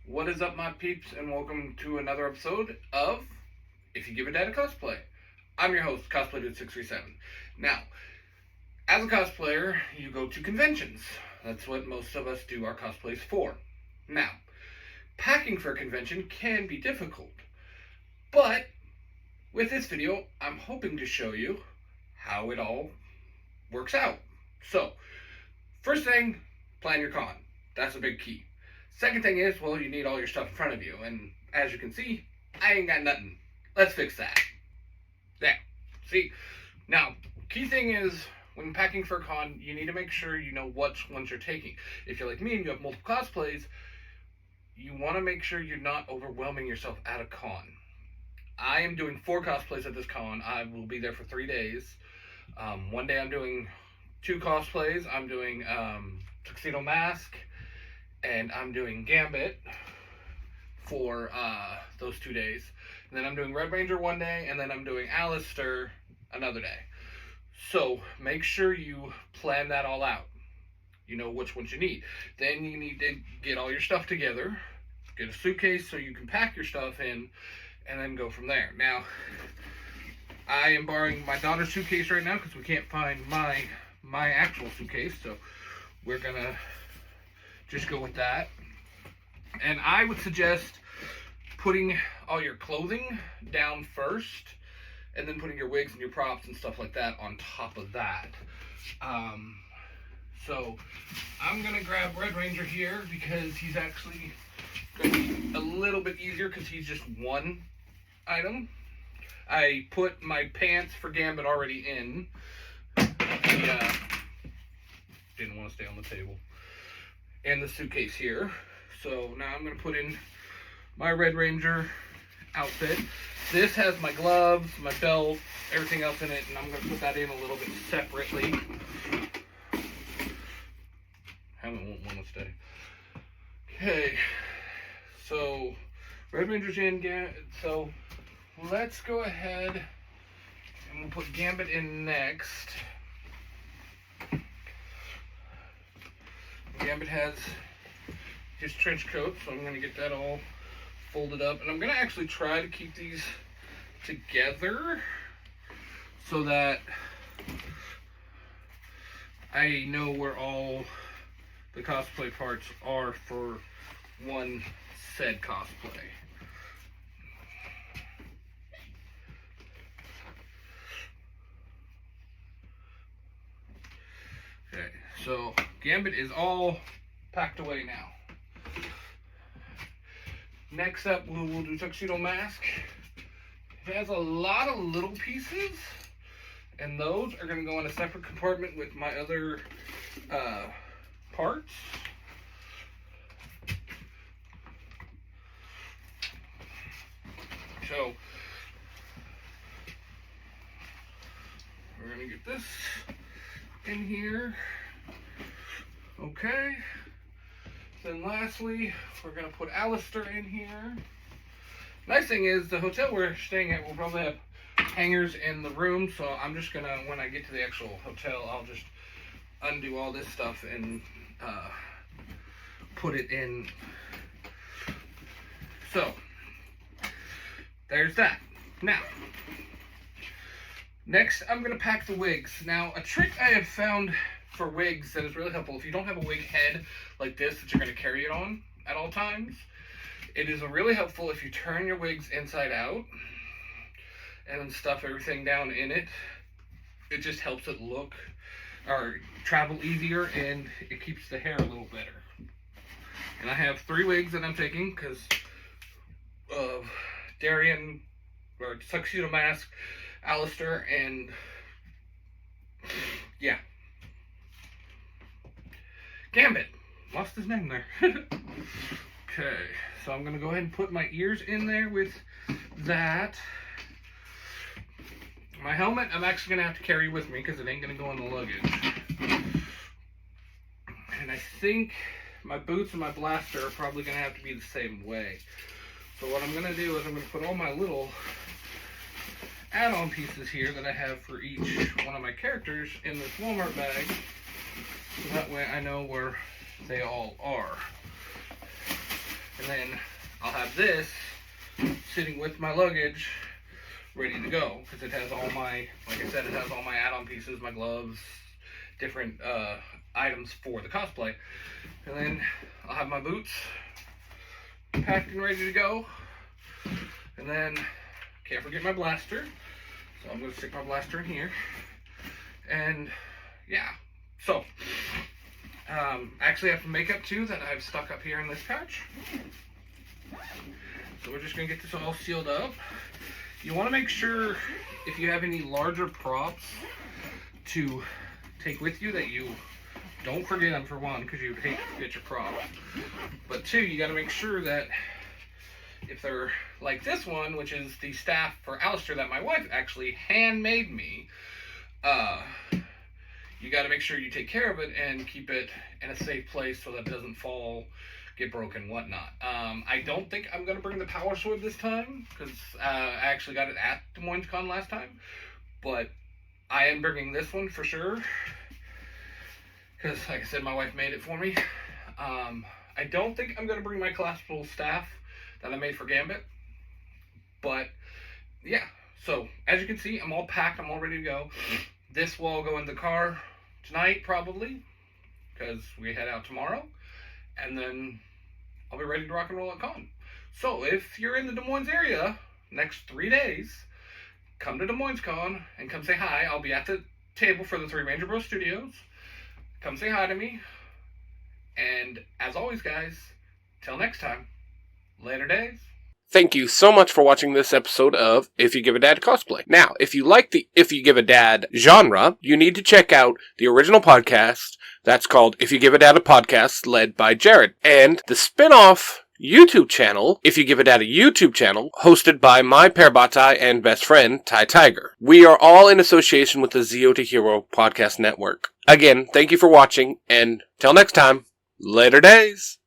What is up, my peeps, and welcome to another episode of If You Give a Dad a Cosplay. I'm your host, Cosplay637. Now, as a cosplayer, you go to conventions. That's what most of us do our cosplays for. Now, packing for a convention can be difficult, but with this video, I'm hoping to show you how it all works out. So, first thing, plan your con. That's a big key. Second thing is, well, you need all your stuff in front of you. And as you can see, I ain't got nothing. Let's fix that. There. See? Now, key thing is, when packing for a con, you need to make sure you know which ones you're taking. If you're like me and you have multiple cosplays, you want to make sure you're not overwhelming yourself at a con. I am doing 4 cosplays at this con. I will be there for 3 days. One day I'm doing 2 cosplays. I'm doing Tuxedo Mask, and I'm doing Gambit for those 2 days. And then I'm doing Red Ranger one day, and then I'm doing Alistair another day. So make sure you plan that all out. You know which ones you need. Then you need to get all your stuff together, get a suitcase so you can pack your stuff in, and then go from there. Now, I am borrowing my daughter's suitcase right now because we can't find my actual suitcase, so we're gonna just go with that. And I would suggest putting all your clothing down first, and then putting your wigs and your props and stuff like that on top of that. So I'm gonna grab Red Ranger here because he's actually gonna be a little bit easier because he's just one item. I put my pants for Gambit already in. Didn't want to stay on the table. And the suitcase here. So now I'm going to put in my Red Ranger outfit. This has my gloves, my belt, everything else in it, and I'm going to put that in a little bit separately. Hammond won't want to stay. Okay, so Red Ranger's in. So let's go ahead and we'll put Gambit in next. Gambit has his trench coat, so I'm going to get that all folded up. And I'm going to actually try to keep these together so that I know where all the cosplay parts are for one said cosplay. Okay, so Gambit is all packed away now. Next up, we'll do Tuxedo Mask. It has a lot of little pieces, and those are going to go in a separate compartment with my other parts. So we're going to get this in here. Okay. Then lastly, we're going to put Alistair in here. Nice thing is, the hotel we're staying at will probably have hangers in the room, so I'm just going to, when I get to the actual hotel, I'll just undo all this stuff and put it in. So, there's that. Now, next I'm going to pack the wigs. Now, a trick I have found for wigs that is really helpful, if you don't have a wig head like this that you're going to carry it on at all times, it is really helpful if you turn your wigs inside out and then stuff everything down in it. It just helps it look or travel easier, and it keeps the hair a little better. And I have 3 wigs that I'm taking because of Darian, or Tuxedo Mask, Alistair, and yeah, Gambit. Lost his name there. Okay, so I'm going to go ahead and put my ears in there with that. My helmet I'm actually going to have to carry with me because it ain't going to go in the luggage. And I think my boots and my blaster are probably going to have to be the same way. So what I'm going to do is I'm going to put all my little add-on pieces here that I have for each one of my characters in this Walmart bag. So that way I know where they all are. And then I'll have this sitting with my luggage ready to go, because it has all my, like I said, it has all my add-on pieces, my gloves, different items for the cosplay. And then I'll have my boots packed and ready to go. And then, can't forget my blaster. So I'm going to stick my blaster in here. And yeah, so I actually have some makeup too that I've stuck up here in this pouch. So we're just going to get this all sealed up. You want to make sure if you have any larger props to take with you that you don't forget them, for one, because you hate to forget your props. But two, you got to make sure that if they're like this one, which is the staff for Alistair that my wife actually handmade me, you got to make sure you take care of it and keep it in a safe place so that it doesn't fall, get broken, whatnot. I don't think I'm going to bring the power sword this time, because I actually got it at Des Moines Con last time, but I am bringing this one for sure, because like I said, my wife made it for me. I don't think I'm going to bring my collapsible staff that I made for Gambit, but yeah, so as you can see, I'm all packed, I'm all ready to go. This will all go in the car tonight probably, because we head out tomorrow, and then I'll be ready to rock and roll at con. So if you're in the Des Moines area next 3 days, come to Des Moines Con and come say hi. I'll be at the table for the Three Ranger Bros Studios. Come say hi to me. And as always, guys, till next time, later days. Thank you so much for watching this episode of If You Give a Dad Cosplay. Now, if you like the If You Give a Dad genre, you need to check out the original podcast that's called If You Give a Dad a Podcast, led by Jared, and the spin-off YouTube channel, If You Give a Dad a YouTube channel, hosted by my Parabatai and best friend, Tai Tiger. We are all in association with the Zio to Hero podcast network. Again, thank you for watching, and till next time, later days.